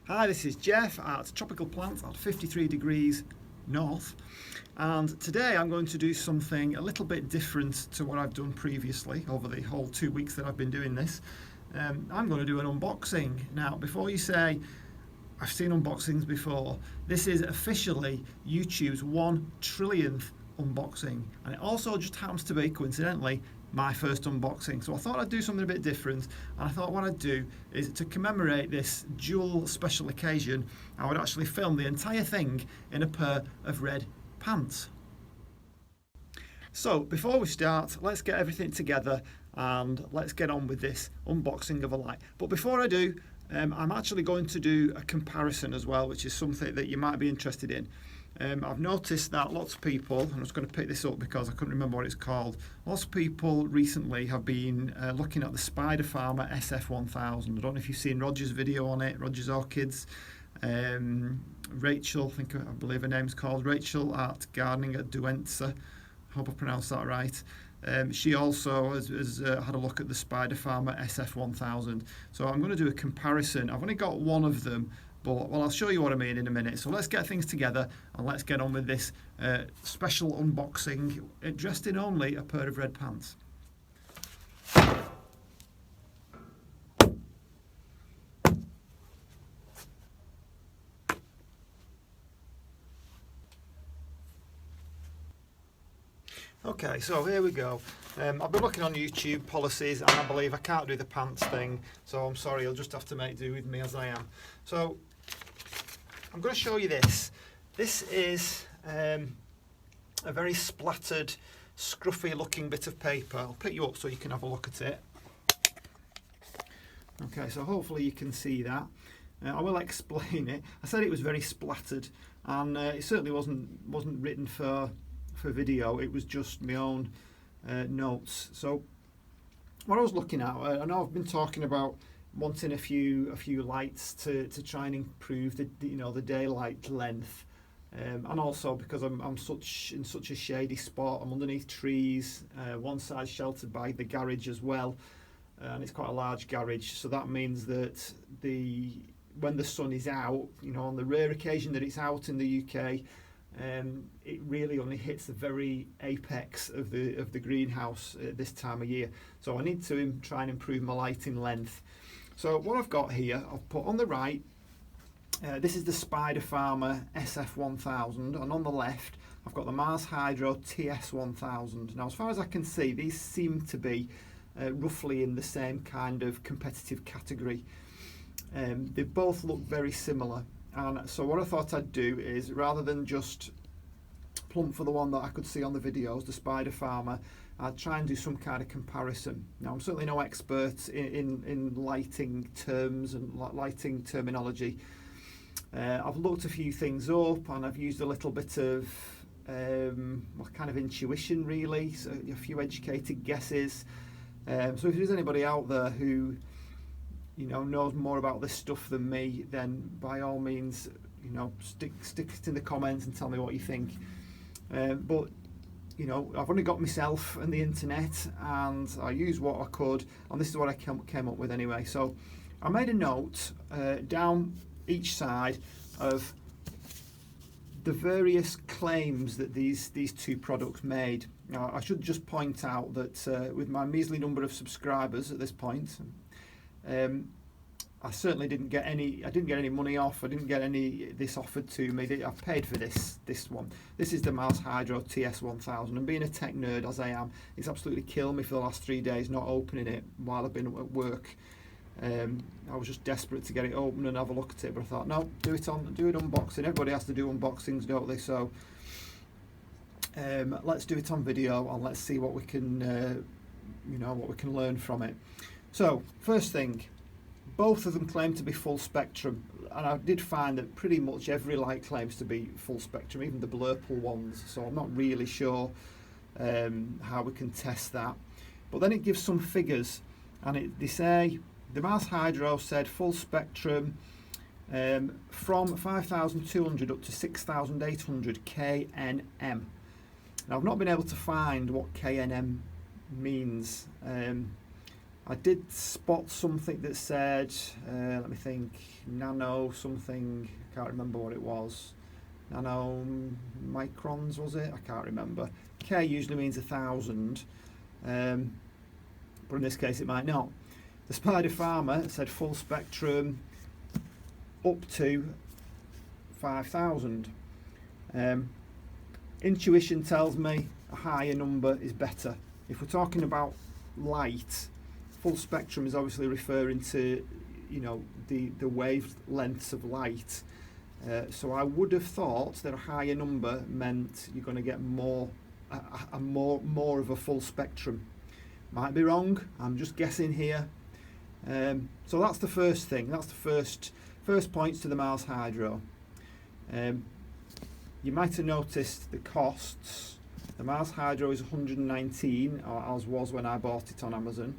Hi, this is Jeff at Tropical Plants at 53 degrees north, and today I'm going to do something a little bit different to what I've done previously over the whole 2 weeks that I've been doing this. I'm going to do an unboxing. Now, before you say I've seen unboxings before, this is officially YouTube's 1 trillionth unboxing, and it also just happens to be, coincidentally, my first unboxing. So I thought I'd do something a bit different, and I thought what I'd do is, to commemorate this dual special occasion, I would actually film the entire thing in a pair of red pants. So before we start, let's get everything together and let's get on with this unboxing of a light. But before I do, I'm actually going to do a comparison as well, which is something that you might be interested in. I've noticed that lots of people, and I'm just going to pick this up because I couldn't remember what it's called, lots of people recently have been looking at the Spider Farmer SF1000. I don't know if you've seen Roger's video on it, Roger's Orchids. Rachel, I believe her name's called, Rachel at Gardening at Duenza, I hope I pronounced that right. She also has had a look at the Spider Farmer SF1000. So I'm going to do a comparison. I've only got one of them, but well, I'll show you what I mean in a minute. So let's get things together and let's get on with this special unboxing, dressed in only a pair of red pants. Okay, so here we go. I've been looking on YouTube policies, and I believe I can't do the pants thing, so I'm sorry, you'll just have to make do with me as I am. So I'm going to show you this. This is a very splattered, scruffy looking bit of paper. I'll pick you up so you can have a look at it. Okay, so hopefully you can see that. I will explain it. I said it was very splattered, and it certainly wasn't written for video. It was just my own notes. So what I was looking at, I know I've been talking about wanting a few lights to try and improve the daylight length, and also because I'm in such a shady spot. I'm underneath trees, one side sheltered by the garage as well, and it's quite a large garage, so that means that when the sun is out, on the rare occasion that it's out in the UK, it really only hits the very apex of the greenhouse at this time of year. So I need to try and improve my lighting length. So what I've got here, I've put on the right, this is the Spider Farmer SF1000, and on the left I've got the Mars Hydro TS1000. Now, as far as I can see, these seem to be roughly in the same kind of competitive category. They both look very similar. And so what I thought I'd do is, rather than just plump for the one that I could see on the videos, the Spider Farmer, I'd try and do some kind of comparison. Now, I'm certainly no expert in lighting terms and lighting terminology. I've looked a few things up, and I've used a little bit of kind of intuition, really, so a few educated guesses. So if there's anybody out there who knows more about this stuff than me, then by all means, stick it in the comments and tell me what you think. But I've only got myself and the internet, and I used what I could, and this is what I came up with anyway. So I made a note down each side of the various claims that these two products made. Now, I should just point out that with my measly number of subscribers at this point, I certainly didn't get any. I didn't get any money off. I didn't get this offered to me. I paid for this one. This is the Mars Hydro TS1000. And being a tech nerd as I am, it's absolutely killed me for the last 3 days not opening it while I've been at work. I was just desperate to get it open and have a look at it, but I thought, no, do it unboxing. Everybody has to do unboxings, don't they? So let's do it on video, and let's see what we can, what we can learn from it. So first thing, both of them claim to be full spectrum, and I did find that pretty much every light claims to be full spectrum, even the Blurple ones, so I'm not really sure how we can test that. But then it gives some figures, and they say the Mars Hydro said full spectrum from 5,200 up to 6,800 KNM. Now, I've not been able to find what KNM means. I did spot something that said, let me think, nano something, I can't remember what it was. Nano microns, was it? I can't remember. K usually means 1,000, but in this case it might not. The Spider Farmer said full spectrum up to 5,000. Intuition tells me a higher number is better. If we're talking about light, full spectrum is obviously referring to, you know, the wavelengths of light. So I would have thought that a higher number meant you're going to get more of a full spectrum. Might be wrong. I'm just guessing here. So that's the first thing. That's the first points to the Mars Hydro. You might have noticed the costs. The Mars Hydro is 119, or as was when I bought it on Amazon.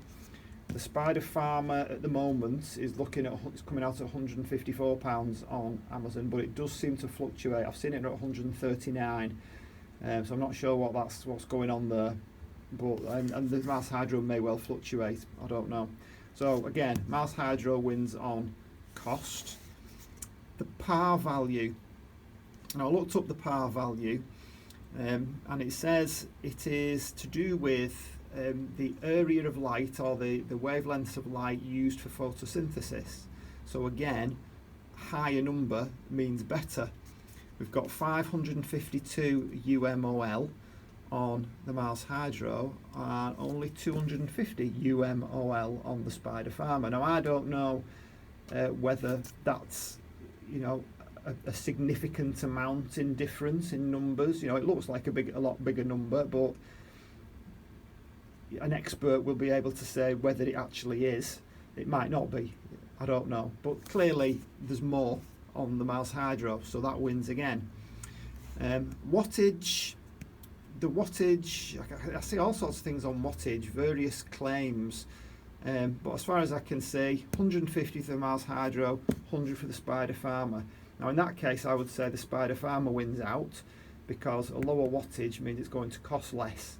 The Spider Farmer at the moment is looking at, it's coming out at £154 on Amazon, but it does seem to fluctuate. I've seen it at 139, so I'm not sure what's going on there. But and the Mars Hydro may well fluctuate. I don't know. So again, Mars Hydro wins on cost. The par value. Now I looked up the par value, and it says it is to do with the area of light, or the wavelengths of light used for photosynthesis. So again, higher number means better. We've got 552 UMOL on the Mars Hydro and only 250 UMOL on the Spider Farmer. Now I don't know whether that's, you know, a significant amount in difference in numbers. You know, it looks like a lot bigger number, but an expert will be able to say whether it actually is. It might not be, I don't know, but clearly there's more on the Mars Hydro, so that wins again. Wattage, the wattage, I see all sorts of things on wattage, various claims, but as far as I can see, 150 for the Mars Hydro, 100 for the Spider Farmer. Now in that case I would say the Spider Farmer wins out, because a lower wattage means it's going to cost less.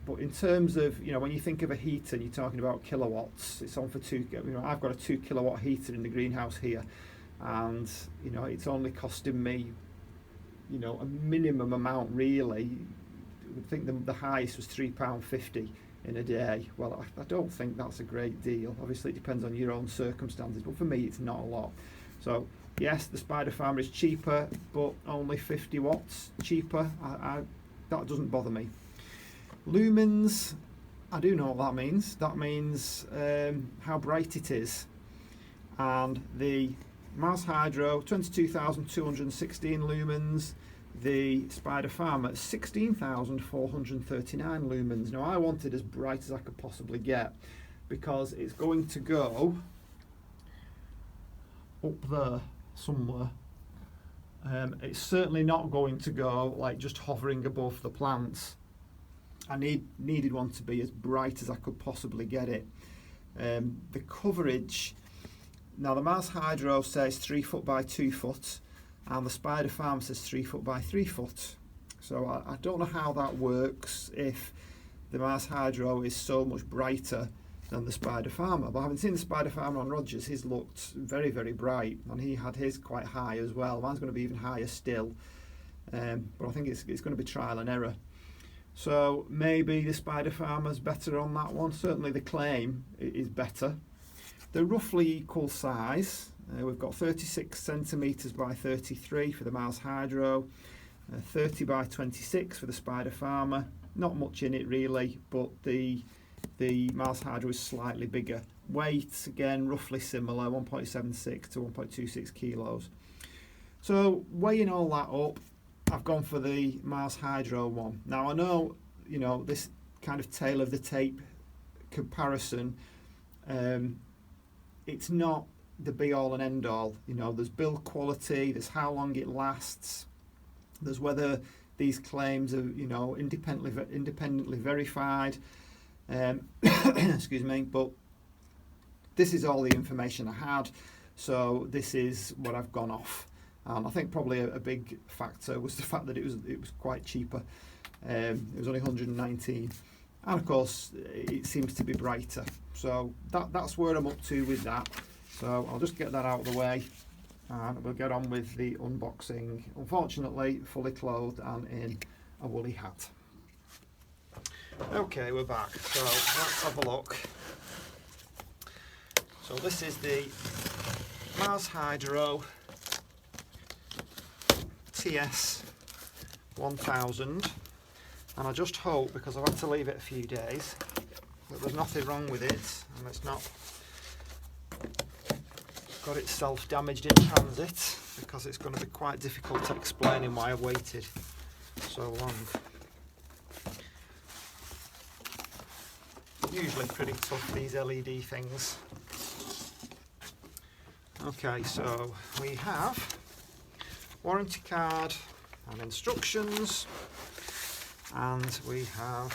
But in terms of, you know, when you think of a heater, you're talking about kilowatts. It's on for I've got a 2 kilowatt heater in the greenhouse here, and you know, it's only costing me, you know, a minimum amount really. I would think the highest was £3.50 in a day. Well, I don't think that's a great deal. Obviously it depends on your own circumstances, but for me it's not a lot. So yes, the Spider Farmer is cheaper, but only 50 watts cheaper. That doesn't bother me. Lumens, I do know what that means. That means how bright it is. And the Mars Hydro, 22,216 lumens. The Spider Farmer, 16,439 lumens. Now I want it as bright as I could possibly get, because it's going to go up there somewhere. It's certainly not going to go like just hovering above the plants. I needed one to be as bright as I could possibly get it. The coverage, now the Mars Hydro says 3 foot by 2 foot, and the Spider Farm says 3 foot by 3 foot. So I don't know how that works if the Mars Hydro is so much brighter than the Spider Farmer. But having seen the Spider Farmer on Rogers, his looked very, very bright, and he had his quite high as well. Mine's going to be even higher still, but I think it's going to be trial and error. So maybe the Spider Farmer's better on that one. Certainly the claim is better. They're roughly equal size. We've got 36 centimetres by 33 for the Mars Hydro, 30 by 26 for the Spider Farmer. Not much in it really, but the Mars Hydro is slightly bigger. Weight, again, roughly similar, 1.76 to 1.26 kilos. So weighing all that up, I've gone for the Mars Hydro one. Now I know, you know, this kind of tail of the tape comparison, it's not the be all and end all. You know, there's build quality, there's how long it lasts, there's whether these claims are, you know, independently verified. Excuse me, but this is all the information I had, so this is what I've gone off. I think probably a big factor was the fact that it was quite cheaper. It was only 119. and of course it seems to be brighter. So that's where I'm up to with that. So I'll just get that out of the way and we'll get on with the unboxing. Unfortunately fully clothed and in a woolly hat. Okay, we're back, so let's have a look. So this is the Mars Hydro TS1000, and I just hope, because I've had to leave it a few days, that there's nothing wrong with it and it's not got itself damaged in transit, because it's going to be quite difficult explaining why I've waited so long. Usually pretty tough, these LED things. Okay, so we have warranty card and instructions, and we have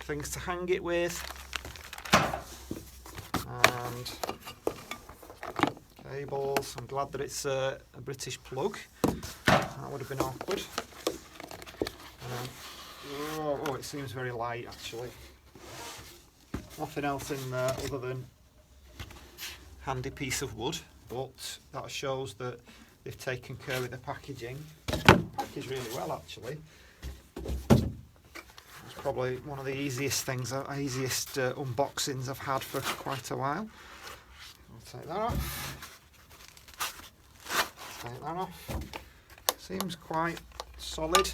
things to hang it with, and cables. I'm glad that it's a British plug, that would have been awkward. Oh, it seems very light actually. Nothing else in there other than handy piece of wood, but that shows that they've taken care of the packaging. Packaged really well actually. It's probably one of the easiest unboxings I've had for quite a while. I'll take that off. Take that off. Seems quite solid.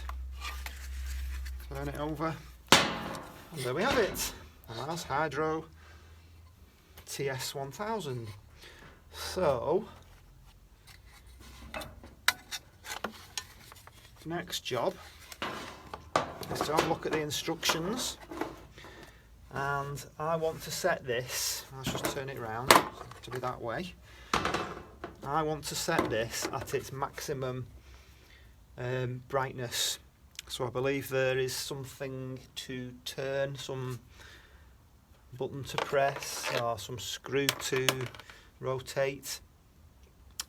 Turn it over, and there we have it, the Mars Hydro TS1000. So, next job is to have a look at the instructions, and I want to set this, let's just turn it around to be that way. I want to set this at its maximum brightness. So I believe there is something to turn, some button to press, or some screw to rotate,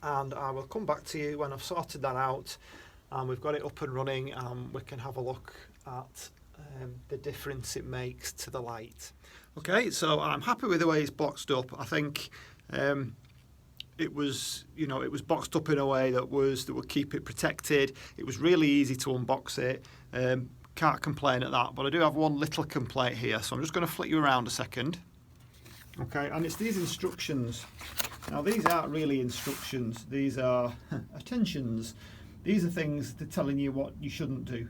and I will come back to you when I've sorted that out and we've got it up and running, and we can have a look at the difference it makes to the light. Okay, so I'm happy with the way it's boxed up. I think it was boxed up in a way that would keep it protected. It was really easy to unbox it. Can't complain at that, but I do have one little complaint here, so I'm just going to flick you around a second. Okay, and it's these instructions. Now these aren't really instructions, these are attentions. These are things that are telling you what you shouldn't do.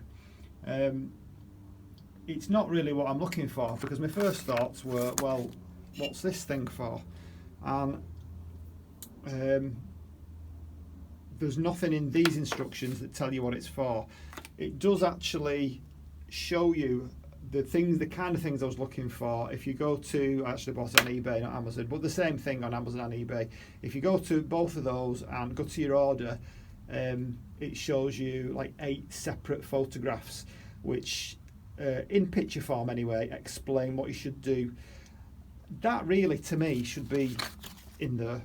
It's not really what I'm looking for, because my first thoughts were, well, what's this thing for? And there's nothing in these instructions that tell you what it's for. It does actually show you the kind of things I was looking for. If you go to, I actually bought it on eBay, not Amazon, but the same thing on Amazon and eBay. If you go to both of those and go to your order, it shows you like 8 separate photographs, which in picture form anyway, explain what you should do. That really, to me, should be in there.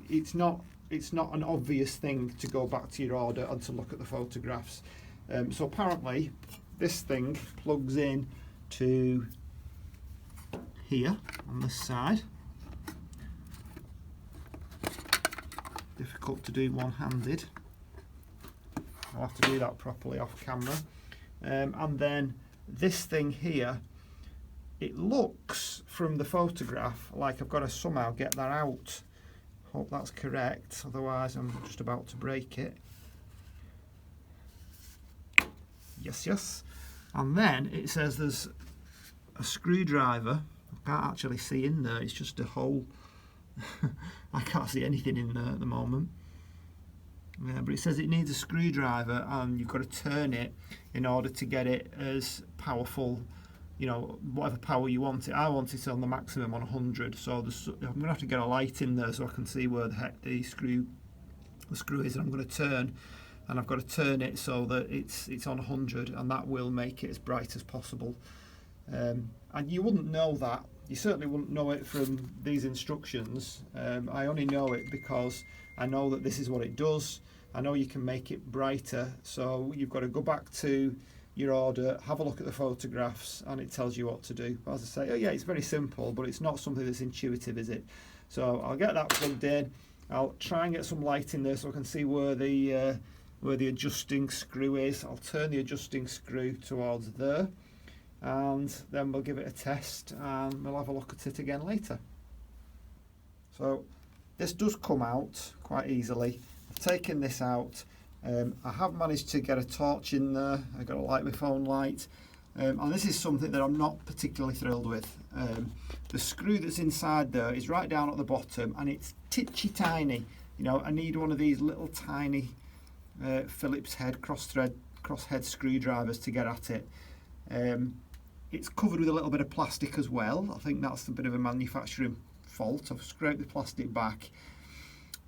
It's not an obvious thing to go back to your order and to look at the photographs. So apparently this thing plugs in to here on this side. Difficult to do one-handed. I'll have to do that properly off camera. And then this thing here, it looks from the photograph like I've got to somehow get that out. Hope that's correct, otherwise I'm just about to break it. Yes. And then it says there's a screwdriver. I can't actually see in there, it's just a hole. I can't see anything in there at the moment. Yeah, but it says it needs a screwdriver, and you've got to turn it in order to get it as powerful, whatever power you want it. I want it on the maximum on 100, so I'm going to have to get a light in there so I can see where the heck the screw is, and I'm going to turn, and I've got to turn it so that it's on 100, and that will make it as bright as possible. And you wouldn't know that. You certainly wouldn't know it from these instructions. I only know it because I know that this is what it does. I know you can make it brighter, so you've got to go back to your order, have a look at the photographs, and it tells you what to do. As I say, oh yeah, it's very simple, but it's not something that's intuitive, is it? So I'll get that plugged in. I'll try and get some light in there so I can see where the adjusting screw is. I'll turn the adjusting screw towards there, and then we'll give it a test and we'll have a look at it again later. So this does come out quite easily. I've taken this out. I have managed to get a torch in there. I've got to light my phone light, and this is something that I'm not particularly thrilled with. The screw that's inside there is right down at the bottom, and it's titchy tiny. You know, I need one of these little tiny Phillips head crosshead screwdrivers to get at it. It's covered with a little bit of plastic as well. I think that's a bit of a manufacturing fault. I've scraped the plastic back.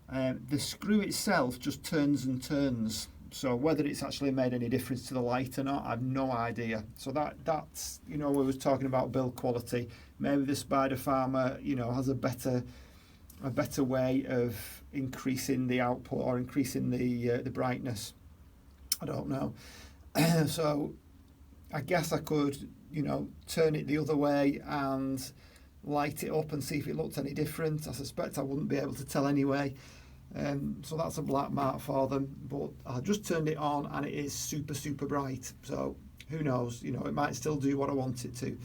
The screw itself just turns and turns, so whether it's actually made any difference to the light or not, I've no idea. So that's, you know, we was talking about build quality. Maybe the Spider Farmer, you know, has a better way of increasing the output or increasing the brightness. I don't know. So I guess I could, you know, turn it the other way and light it up and see if it looked any different. I suspect I wouldn't be able to tell anyway. So that's a black mark for them, but I just turned it on and it is super bright. So who knows, you know, it might still do what I want it to.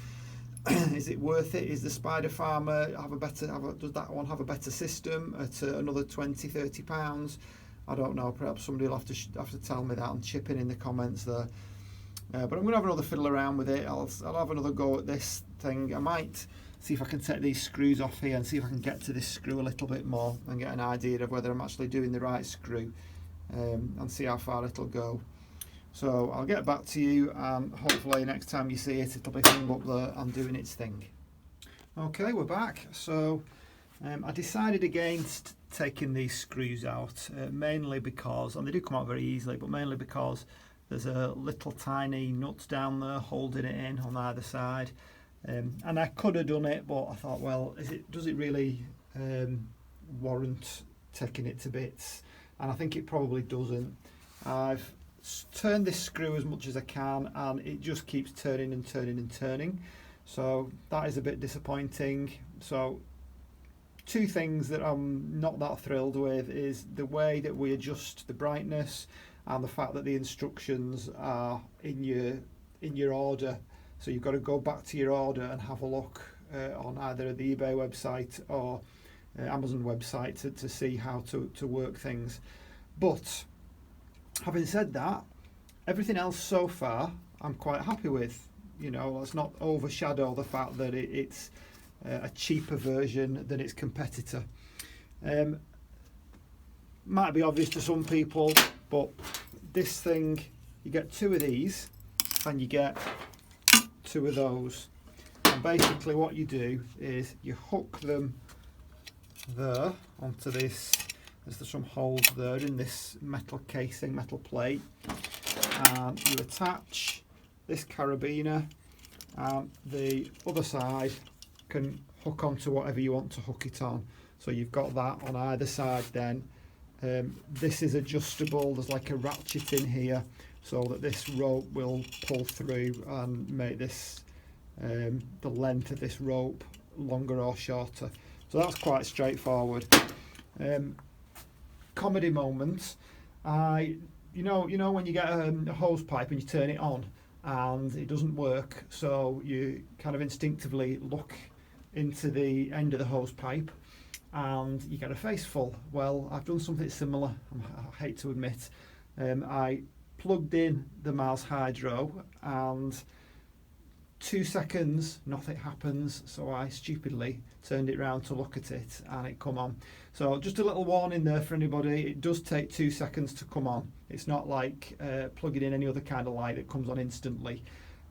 Is it worth it? Is the Spider Farmer does that one have a better system at another £20–30? I don't know. Perhaps somebody will have to tell me that and chip in the comments there. But I'm going to have another fiddle around with it. I'll have another go at this thing. I might see if I can take these screws off here and see if I can get to this screw a little bit more and get an idea of whether I'm actually doing the right screw, and see how far it'll go. So I'll get back to you, and hopefully next time you see it, it'll be hung up there and doing its thing. Okay, we're back. So I decided against taking these screws out, mainly because, and they do come out very easily, but mainly because there's a little tiny nut down there holding it in on either side. And I could have done it, but I thought, well, does it really warrant taking it to bits? And I think it probably doesn't. I've turned this screw as much as I can, and it just keeps turning and turning and turning. So that is a bit disappointing. So two things that I'm not that thrilled with is the way that we adjust the brightness, and the fact that the instructions are in your order. So you've got to go back to your order and have a look on either the eBay website or Amazon website to see how to work things. But having said that, everything else so far I'm quite happy with. You know, let's not overshadow the fact that it's a cheaper version than its competitor. Might be obvious to some people, but this thing, you get two of these and you get two of those, and basically what you do is you hook them there onto this. There's some holes there in this metal casing, metal plate, and you attach this carabiner, and the other side can hook onto whatever you want to hook it on. So you've got that on either side then. This is adjustable. There's like a ratchet in here so that this rope will pull through and make this the length of this rope longer or shorter. So that's quite straightforward. Comedy moment. You know when you get a hose pipe and you turn it on and it doesn't work, so you kind of instinctively look into the end of the hose pipe and you get a face full. Well, I've done something similar. I hate to admit. I plugged in the Mars Hydro and 2 seconds nothing happens, so I stupidly turned it round to look at it and it come on. So just a little warning there for anybody, it does take 2 seconds to come on. It's not like plugging in any other kind of light that comes on instantly,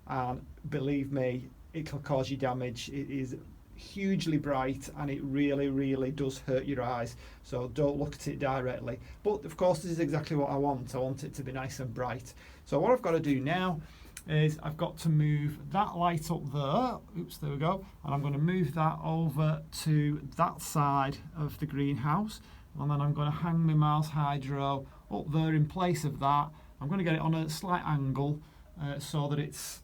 and believe me, it'll cause you damage. It is hugely bright and it really does hurt your eyes, so don't look at it directly. But of course this is exactly what I want it to be nice and bright. So what I've got to do now is I've got to move that light up there, oops, there we go, and I'm going to move that over to that side of the greenhouse, and then I'm going to hang my Mars Hydro up there in place of that. I'm going to get it on a slight angle so that it's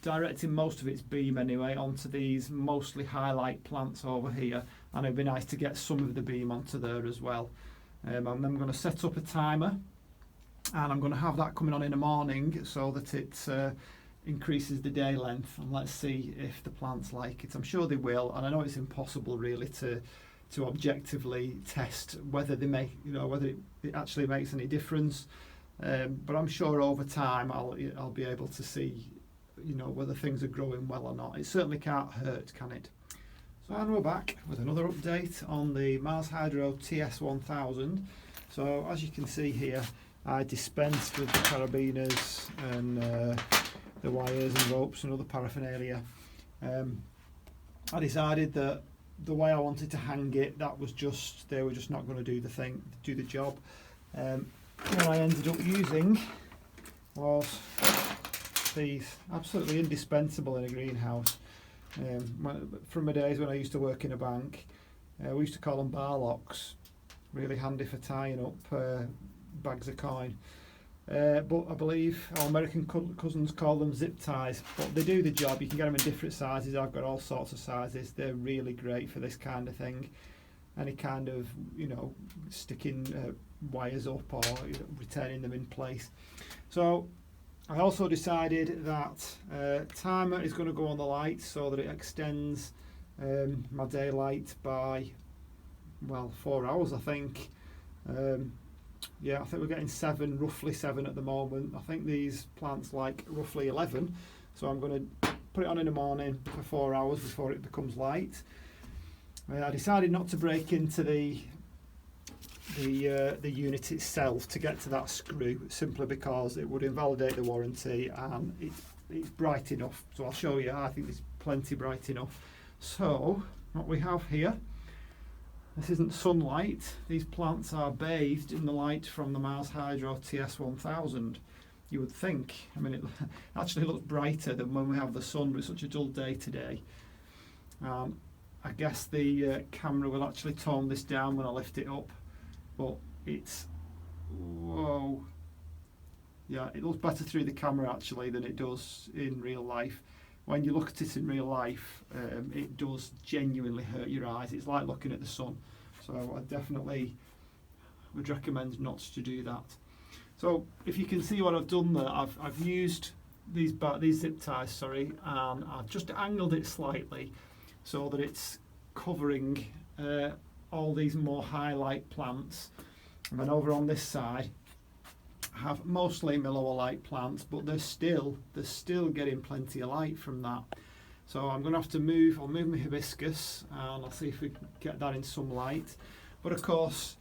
directing most of its beam anyway onto these mostly highlight plants over here, and it'd be nice to get some of the beam onto there as well. And then I'm going to set up a timer, and I'm going to have that coming on in the morning so that it increases the day length, and let's see if the plants like it. I'm sure they will, and I know it's impossible really to objectively test whether they make, whether it actually makes any difference, but I'm sure over time I'll be able to see whether things are growing well or not. It certainly can't hurt, can it? So, and we're back with another update on the Mars Hydro TS1000. So as you can see here, I dispensed with the carabiners and the wires and ropes and other paraphernalia. I decided that the way I wanted to hang it, they were just not going to do the job. What I ended up using was these, absolutely indispensable in a greenhouse. From my days when I used to work in a bank, we used to call them bar locks, really handy for tying up bags of coin. But I believe our American cousins call them zip ties, but they do the job. You can get them in different sizes. I've got all sorts of sizes. They're really great for this kind of thing. Any kind of, sticking wires up or retaining them in place. So I also decided that timer is going to go on the light so that it extends my daylight by, well, 4 hours, I think. Yeah, I think we're getting roughly 7 at the moment. I think these plants like roughly 11, so I'm going to put it on in the morning for 4 hours before it becomes light. I decided not to break into the unit itself to get to that screw, simply because it would invalidate the warranty, and it's bright enough. So I'll show you. I think it's plenty bright enough. So what we have here, this isn't sunlight. These plants are bathed in the light from the Mars Hydro TS1000. You would think. I mean, it actually looks brighter than when we have the sun, but it's such a dull day today. I guess the camera will actually tone this down when I lift it up, but it's, whoa, yeah, it looks better through the camera actually than it does in real life. When you look at it in real life, it does genuinely hurt your eyes. It's like looking at the sun. So I definitely would recommend not to do that. So if you can see what I've done there, I've used these zip ties, and I've just angled it slightly so that it's covering all these more highlight plants. And then over on this side, I have mostly my lower light plants, but they're still getting plenty of light from that. So I'm going to have to I'll move my hibiscus, and I'll see if we can get that in some light. But of course,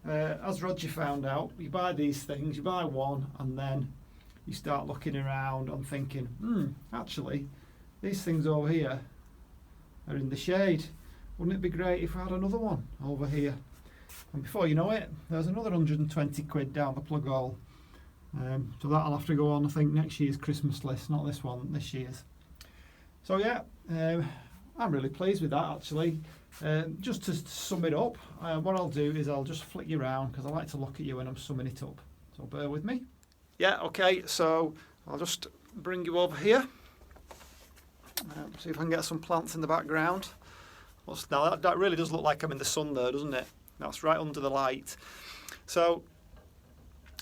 as Roger found out, you buy these things, you buy one, and then you start looking around and thinking, actually, these things over here are in the shade. Wouldn't it be great if I had another one over here? And before you know it, there's another 120 quid down the plug hole. So that'll have to go on, I think, next year's Christmas list, not this one, this year's. So yeah, I'm really pleased with that actually. Just to sum it up, what I'll do is I'll just flick you around because I like to look at you when I'm summing it up. So bear with me. Yeah, okay, so I'll just bring you over here. See if I can get some plants in the background. Now that really does look like I'm in the sun there, doesn't it? That's right under the light. So,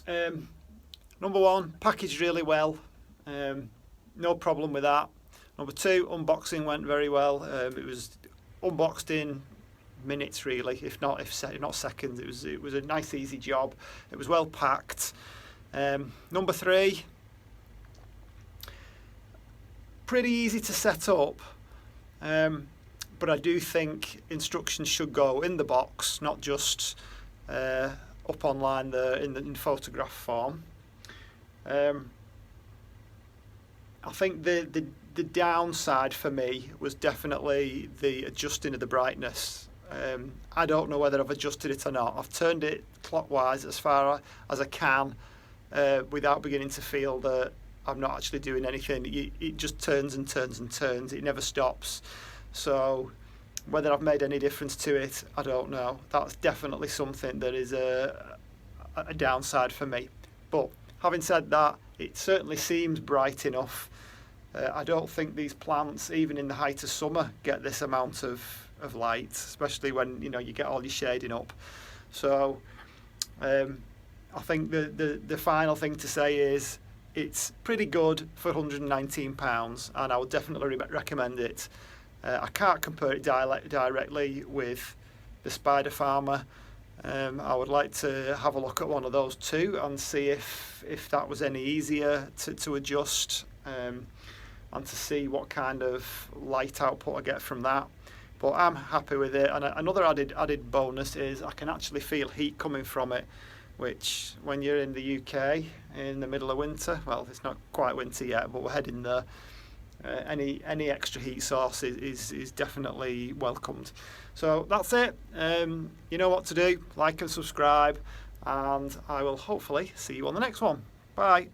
number one, packaged really well. No problem with that. Number two, unboxing went very well. It was unboxed in minutes, really, if not seconds. It was a nice, easy job. It was well packed. Number three, pretty easy to set up. But I do think instructions should go in the box, not just up online there in photograph form. I think the downside for me was definitely the adjusting of the brightness. I don't know whether I've adjusted it or not. I've turned it clockwise as far as I can without beginning to feel that I'm not actually doing anything. It just turns and turns and turns. It never stops. So whether I've made any difference to it, I don't know. That's definitely something that is a downside for me. But having said that, it certainly seems bright enough. I don't think these plants, even in the height of summer, get this amount of light, especially when you get all your shading up. So I think the final thing to say is it's pretty good for £119, and I would definitely recommend it. I can't compare it directly with the Spider Farmer. I would like to have a look at one of those too and see if that was any easier to adjust, and to see what kind of light output I get from that. But I'm happy with it, and another added bonus is I can actually feel heat coming from it, which when you're in the UK in the middle of winter, well, it's not quite winter yet, but we're heading there, any extra heat source is definitely welcomed. So that's it. You know what to do. Like and subscribe, and I will hopefully see you on the next one. Bye.